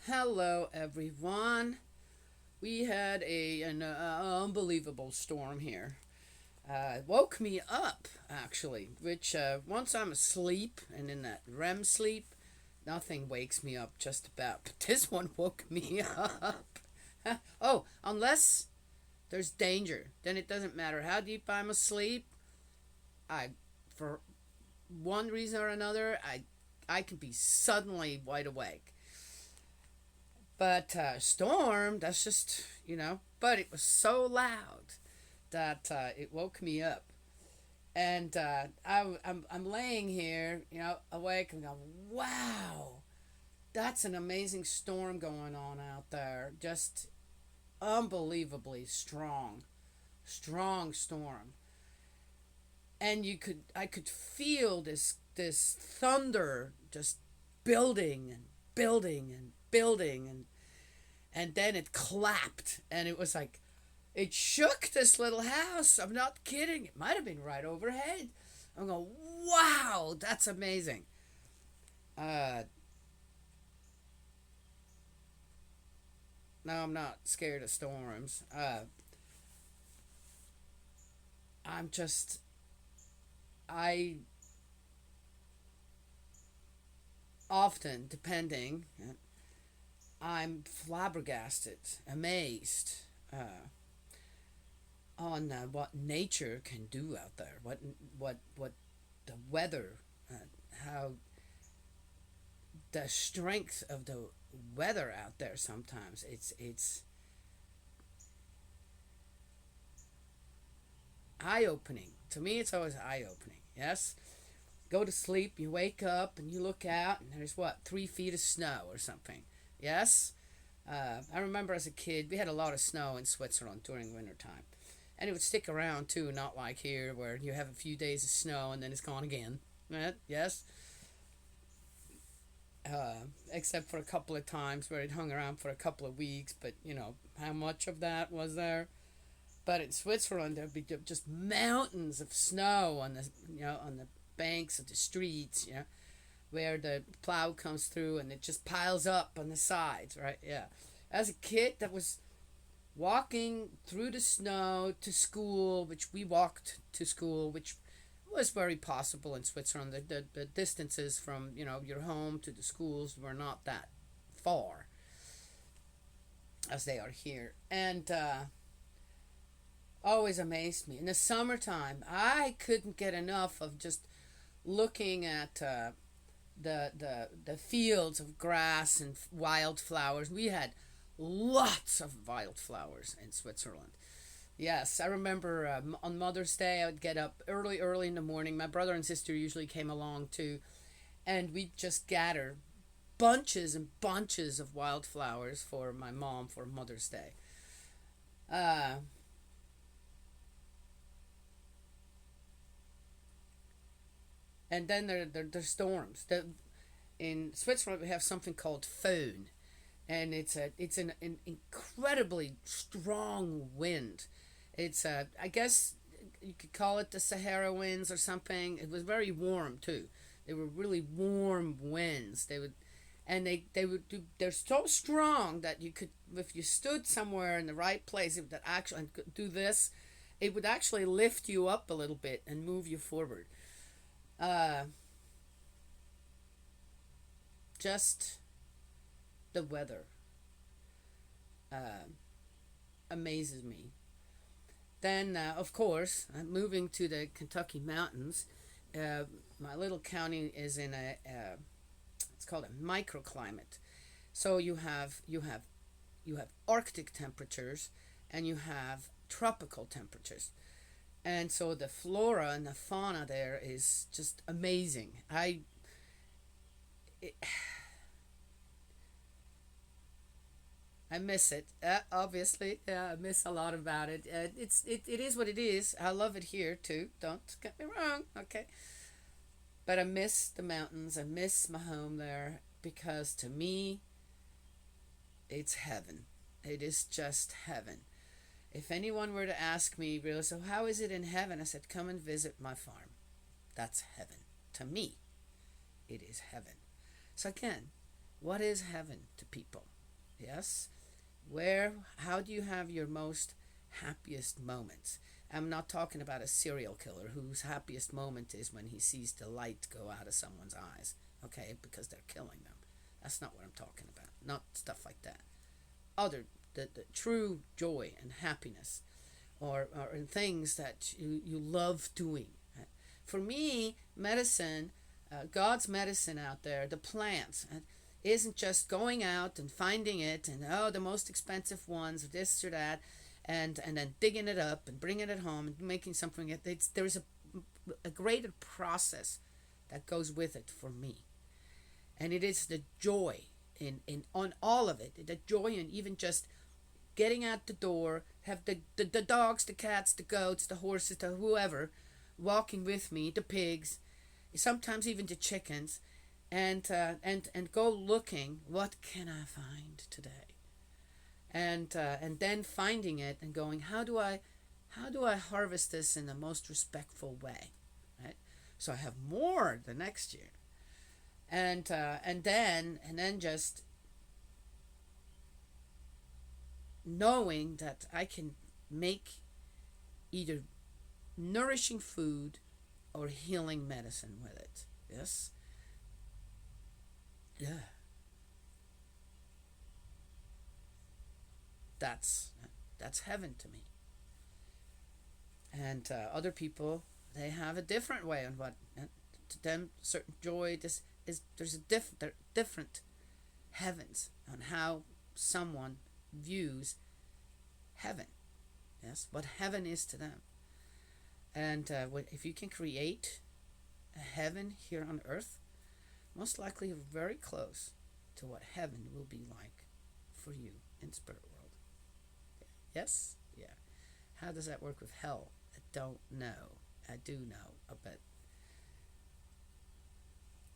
Hello, everyone. We had an unbelievable storm here. It woke me up, actually, which once I'm asleep and in that REM sleep, nothing wakes me up just about. But this one woke me up. Oh, unless there's danger, then it doesn't matter how deep I'm asleep. I, for one reason or another, I can be suddenly wide awake. But storm, that's just, but it was so loud that it woke me up. And I'm laying here, awake and going, wow, that's an amazing storm going on out there. Just unbelievably strong, strong storm. And I could feel this thunder just building and building and building and then it clapped and it was like it shook this little house. I'm not kidding. It might have been right overhead. I'm going, wow, that's amazing. uh no, I'm not scared of storms. I'm just I often, depending, I'm flabbergasted, amazed, on what nature can do out there. What the weather, how the strength of the weather out there. Sometimes it's eye opening. To me, it's always eye opening. Yes, go to sleep, you wake up, and you look out, and there's what 3 feet of snow or something. Yes, I remember as a kid we had a lot of snow in Switzerland during winter time, and it would stick around too. Not like here where you have a few days of snow and then it's gone again. Yes, except for a couple of times where it hung around for a couple of weeks. But how much of that was there? But in Switzerland, there'd be just mountains of snow on the banks of the streets. Where the plow comes through and it just piles up on the sides. Right? Yeah. As a kid, that was walking through the snow to school, which we walked to school, which was very possible in Switzerland. The distances from your home to the schools were not that far as they are here, and always amazed me. In the summertime, I couldn't get enough of just looking at the fields of grass and wildflowers. We had lots of wildflowers in Switzerland. Yes, I remember on Mother's Day, I would get up early, early in the morning. My brother and sister usually came along too, and we'd just gather bunches and bunches of wildflowers for my mom for Mother's Day. Uh, and then there's storms. In Switzerland, we have something called föhn, and it's an incredibly strong wind. I guess you could call it the Sahara winds or something. It was very warm too. They were really warm winds. They're so strong that you could, if you stood somewhere in the right place, it would actually do this. It would actually lift you up a little bit and move you forward. Uh, just the weather uh, amazes me. Then, of course, moving to the Kentucky mountains, uh, my little county is in it's called a microclimate. So you have Arctic temperatures and you have tropical temperatures, and so the flora and the fauna there is just amazing. It, I miss it. Obviously, yeah, I miss a lot about it. It is what it is. I love it here too. Don't get me wrong, okay? But I miss the mountains. I miss my home there because to me, it's heaven. It is just heaven. If anyone were to ask me, really, so how is it in heaven? I said, come and visit my farm. That's heaven. To me, it is heaven. So again, what is heaven to people? Yes? Where, how do you have your most happiest moments? I'm not talking about a serial killer whose happiest moment is when he sees the light go out of someone's eyes, okay, because they're killing them. That's not what I'm talking about. Not stuff like that. Other, the true joy and happiness, or in things that you love doing. For me, medicine, God's medicine out there, the plants, isn't just going out and finding it and, oh, the most expensive ones, or this or that, and then digging it up and bringing it home and making something. There's a greater process that goes with it for me. And it is the joy in on all of it, the joy in even just getting out the door, have the dogs, the cats, the goats, the horses, the whoever walking with me, the pigs, sometimes even the chickens, and go looking, what can I find today? And then finding it and going, how do I harvest this in the most respectful way, right? So I have more the next year, and then just knowing that I can make either nourishing food or healing medicine with it. Yes? Yeah. That's that's heaven to me. And other people, they have a different way on what to them certain joy. This is there's a different heavens on how someone views heaven. Yes, what heaven is to them. And if you can create a heaven here on earth, most likely you're very close to what heaven will be like for you in spirit world. Yes? Yeah. How does that work with hell? I don't know. I do know, but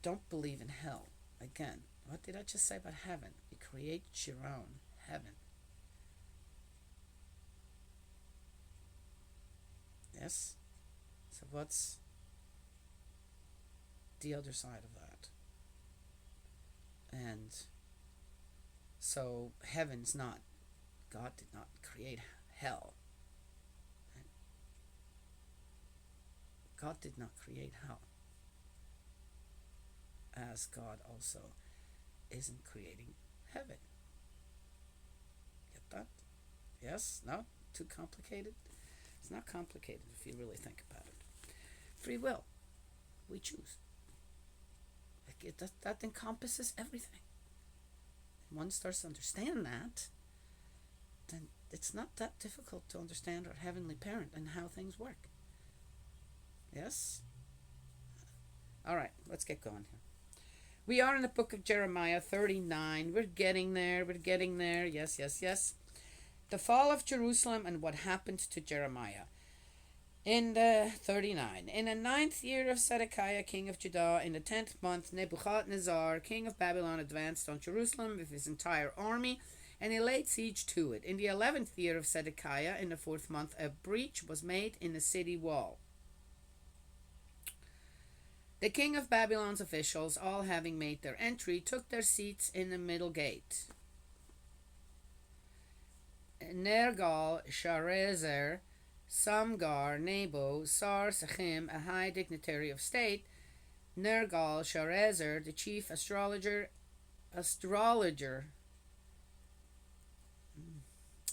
don't believe in hell. Again, what did I just say about heaven? You create your own heaven. Yes? So what's the other side of that? And so heaven's not, God did not create hell. God did not create hell. As God also isn't creating heaven. Get that? Yes? No? Too complicated? It's not complicated if you really think about it. Free will. We choose. That encompasses everything. And one starts to understand that, then it's not that difficult to understand our heavenly parent and how things work. Yes? All right, let's get going here. We are in the book of Jeremiah 39. We're getting there. We're getting there. Yes, yes, yes. The fall of Jerusalem and what happened to Jeremiah. In the 39. In the 9th year of Zedekiah, king of Judah, in the 10th month, Nebuchadnezzar, king of Babylon, advanced on Jerusalem with his entire army, and he laid siege to it. In the 11th year of Zedekiah, in the 4th month, a breach was made in the city wall. The king of Babylon's officials, all having made their entry, took their seats in the middle gate. Nergal-Sharezer, Samgar, Nebo, Sar-Sechim, a high dignitary of state, Nergal-Sharezer, the chief astrologer,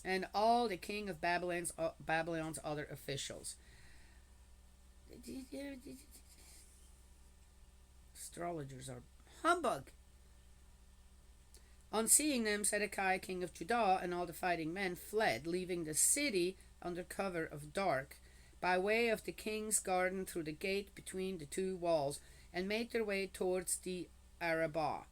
and all the king of Babylon's other officials. Astrologers are humbug. On seeing them, Zedekiah, king of Judah, and all the fighting men fled, leaving the city under cover of dark, by way of the king's garden through the gate between the two walls, and made their way towards the Arabah.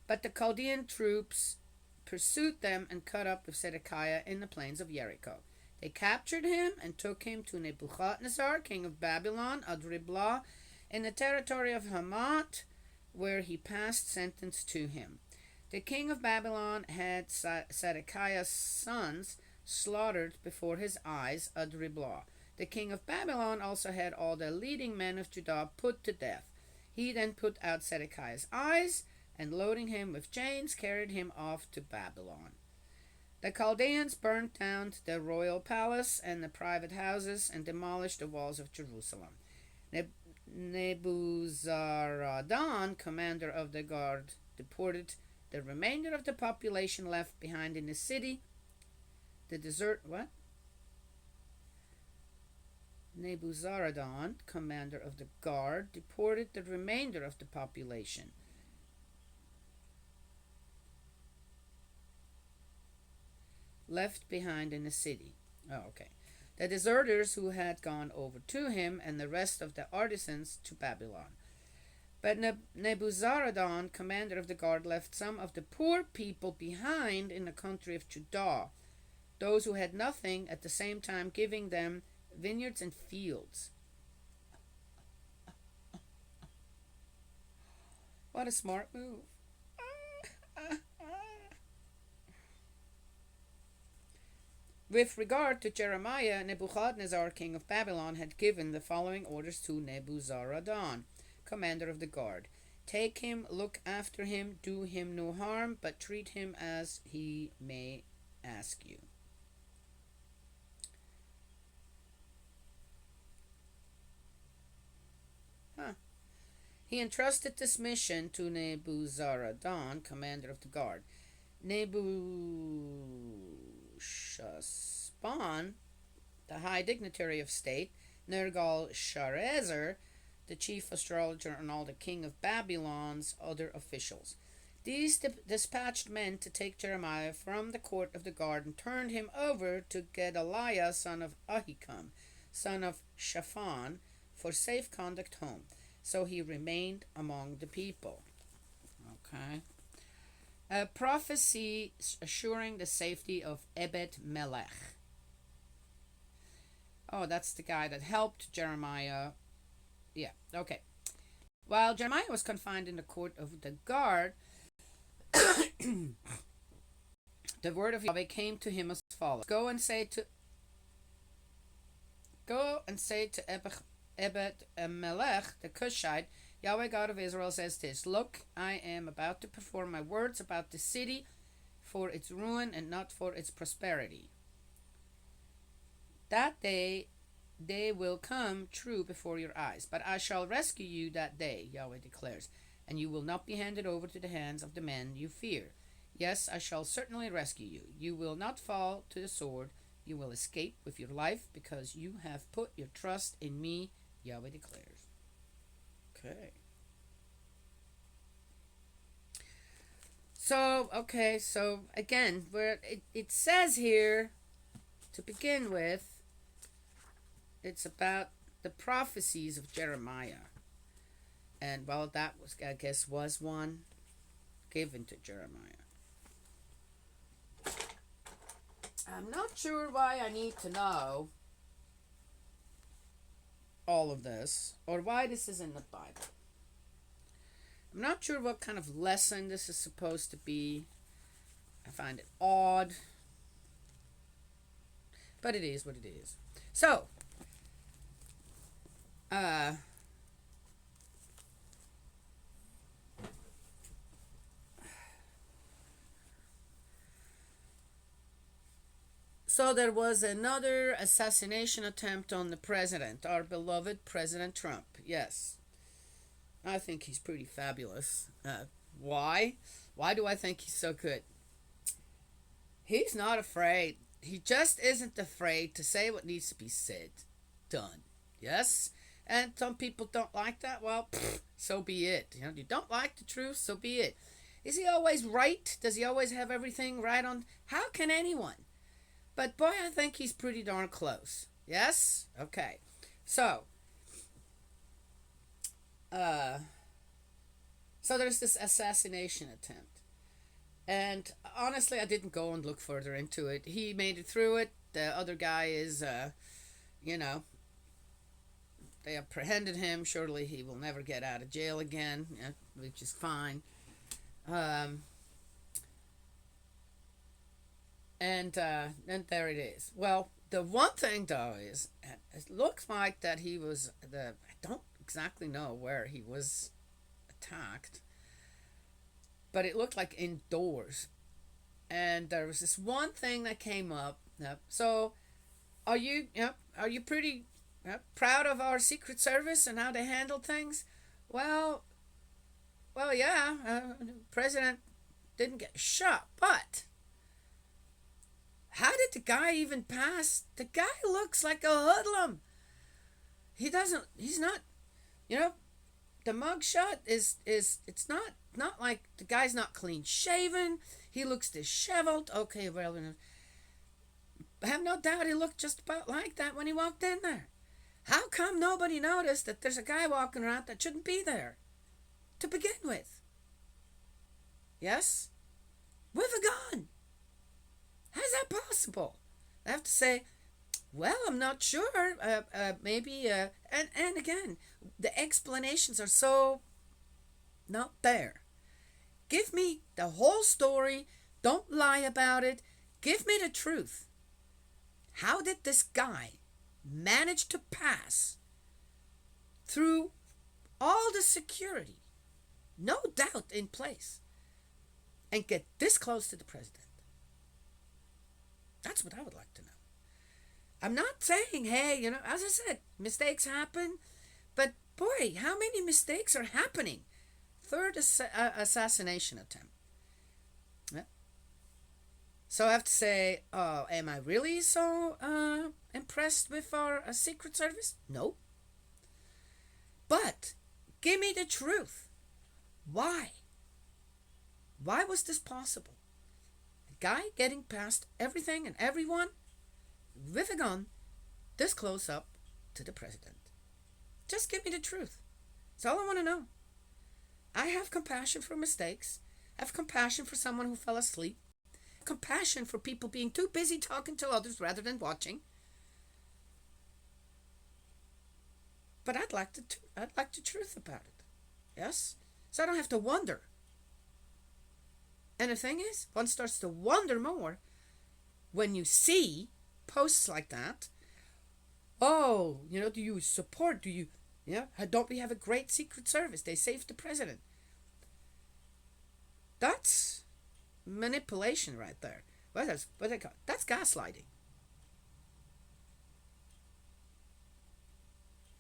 But the Chaldean troops pursued them and caught up with Zedekiah in the plains of Jericho. They captured him and took him to Nebuchadnezzar, king of Babylon, at Riblah, in the territory of Hamath, where he passed sentence to him. The king of Babylon had Zedekiah's sons slaughtered before his eyes at Riblah. The king of Babylon also had all the leading men of Judah put to death. He then put out Zedekiah's eyes, and loading him with chains, carried him off to Babylon. The Chaldeans burnt down the royal palace and the private houses and demolished the walls of Jerusalem. Nebuzaradan, commander of the guard, deported the remainder of the population left behind in the city. The desert what? Nebuzaradan, commander of the guard, deported the remainder of the population left behind in the city. Oh, okay. The deserters who had gone over to him and the rest of the artisans to Babylon. But Nebuzaradan, commander of the guard, left some of the poor people behind in the country of Judah, those who had nothing, at the same time giving them vineyards and fields. What a smart move. With regard to Jeremiah, Nebuchadnezzar, king of Babylon, had given the following orders to Nebuzaradan, commander of the guard. Take him, look after him, do him no harm, but treat him as he may ask you. He entrusted this mission to Nebuzaradan, commander of the guard. Nebuchadnezzar, the high dignitary of state, Nergal-Sharezer, the chief astrologer, and all the king of Babylon's other officials. These dispatched men to take Jeremiah from the court of the guard and turned him over to Gedaliah, son of Ahikam, son of Shaphan, for safe conduct home. So he remained among the people. Okay. A prophecy assuring the safety of Ebed Melech. Oh, that's the guy that helped Jeremiah. Yeah, okay. While Jeremiah was confined in the court of the guard, the word of Yahweh came to him as follows: Go and say to Ebed Melech the Cushite, Yahweh God of Israel says this: Look, I am about to perform my words about the city for its ruin and not for its prosperity. That day they will come true before your eyes, but I shall rescue you that day, Yahweh declares, and you will not be handed over to the hands of the men you fear. Yes, I shall certainly rescue you. You will not fall to the sword. You will escape with your life because you have put your trust in me, Yahweh declares. Okay. So again, where it says here, to begin with, it's about the prophecies of Jeremiah. And well, that was, I guess, was one given to Jeremiah. I'm not sure why I need to know all of this, or why this is in the Bible. I'm not sure what kind of lesson this is supposed to be. I find it odd, but it is what it is. So, so there was another assassination attempt on the president, our beloved President Trump. Yes, I think he's pretty fabulous. Why? Why do I think he's so good? He's not afraid. He just isn't afraid to say what needs to be said. Done. Yes? And some people don't like that. Well, so be it. You don't like the truth, so be it. Is he always right? Does he always have everything right on? How can anyone? But boy, I think he's pretty darn close. Yes? Okay. So there's this assassination attempt. And honestly, I didn't go and look further into it. He made it through it. The other guy is, they apprehended him. Surely he will never get out of jail again, which is fine. And there it is. Well, the one thing, though, is it looks like that he was I don't exactly know where he was attacked, but it looked like indoors. And there was this one thing that came up. So, are you pretty proud of our Secret Service and how they handled things? Well, yeah. President didn't get shot, but how did the guy even pass? The guy looks like a hoodlum. He doesn't. He's not. You know, the mugshot is it's not like the guy's not clean shaven. He looks disheveled. Okay, well, I have no doubt he looked just about like that when he walked in there. How come nobody noticed that there's a guy walking around that shouldn't be there to begin with? Yes, with a gun. How's that possible? I have to say, well, I'm not sure. Maybe, and again, the explanations are so not there. Give me the whole story. Don't lie about it. Give me the truth. How did this guy manage to pass through all the security, no doubt in place, and get this close to the president? That's what I would like to know. I'm not saying, hey, as I said, mistakes happen, but boy, how many mistakes are happening? Third assassination attempt. Yeah. So I have to say, am I really so impressed with our Secret Service? No. But give me the truth. Why? Why was this possible? A guy getting past everything and everyone with a gun this close up to the president. Just give me the truth. That's all I want to know. I have compassion for mistakes. I have compassion for someone who fell asleep. Compassion for people being too busy talking to others rather than watching. But I'd like the truth about it. Yes? So I don't have to wonder. And the thing is, one starts to wonder more when you see posts like that. Oh, do you support, don't we have a great Secret Service? They saved the president. That's manipulation right there. That's gaslighting.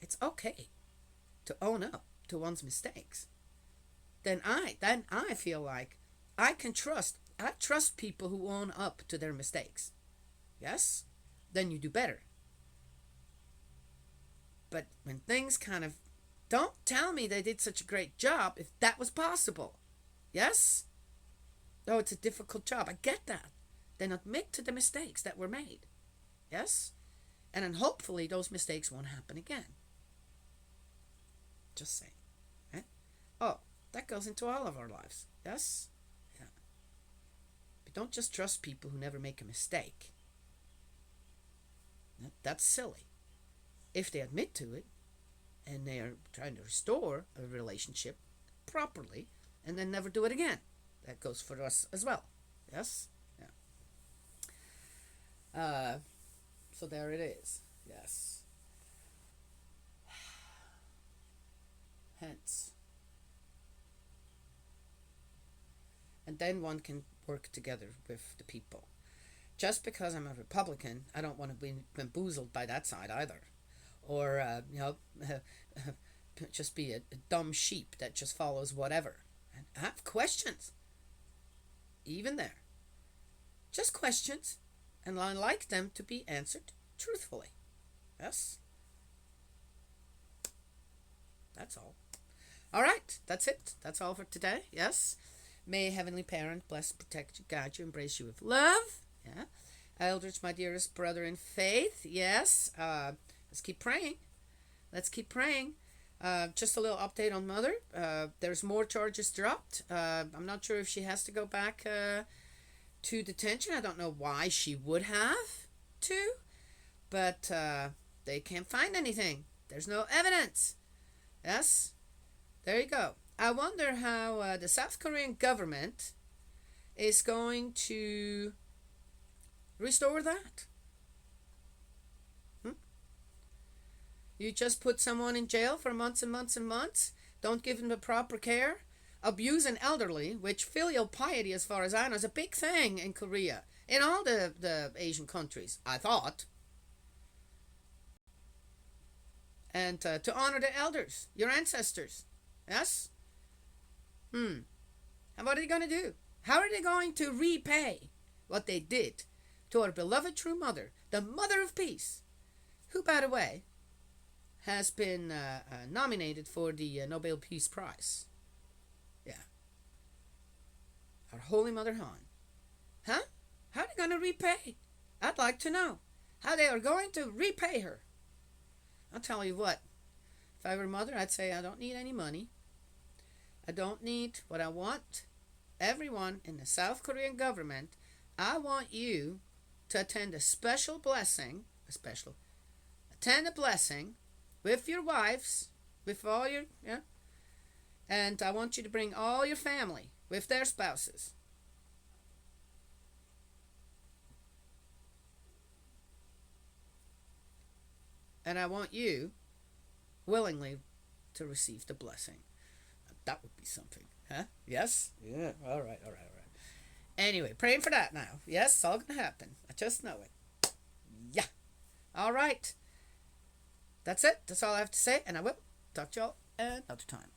It's okay to own up to one's mistakes. Then I feel like I trust people who own up to their mistakes. Yes? Then you do better. But when things kind of, don't tell me they did such a great job if that was possible. Yes? Oh, it's a difficult job. I get that. Then admit to the mistakes that were made. Yes? And then hopefully those mistakes won't happen again. Just saying. Eh? Oh, that goes into all of our lives. Yes? Yeah. But don't just trust people who never make a mistake. That's silly. If they admit to it and they are trying to restore a relationship properly and then never do it again. That goes for us as well. Yes? Yeah. So there it is. Yes. Hence. And then one can work together with the people. Just because I'm a Republican, I don't want to be bamboozled by that side either. Or, just be a dumb sheep that just follows whatever. And I have questions. Even there. Just questions. And I like them to be answered truthfully. Yes? That's all. All right. That's it. That's all for today. Yes? May Heavenly Parent bless, protect you, guide you, embrace you with love. Yeah. Eldridge, my dearest brother in faith. Yes. Let's keep praying. Let's keep praying. Just a little update on Mother. There's more charges dropped. I'm not sure if she has to go back to detention. I don't know why she would have to, but they can't find anything. There's no evidence. Yes? There you go. I wonder how the South Korean government is going to restore that. You just put someone in jail for months and months and months, don't give them the proper care. abusing elderly, which filial piety, as far as I know, is a big thing in Korea, in all the Asian countries, I thought. And to honor the elders, your ancestors. Yes? Hmm. And what are they going to do? How are they going to repay what they did to our beloved true mother, the Mother of Peace, who, by the way, has been nominated for the Nobel Peace Prize? Yeah. Our Holy Mother Han. Huh? How are they going to repay? I'd like to know how they are going to repay her. I'll tell you what. If I were a mother, I'd say I don't need any money. I don't need what I want. Everyone in the South Korean government, I want you to attend a special blessing, attend a blessing with your wives, with all your, yeah, and I want you to bring all your family with their spouses. And I want you willingly to receive the blessing. That would be something. Huh? Yes? Yeah. All right, all right, all right. Anyway, praying for that now. Yes, it's all going to happen. I just know it. Yeah. All right. That's it. That's all I have to say. And I will talk to y'all another time.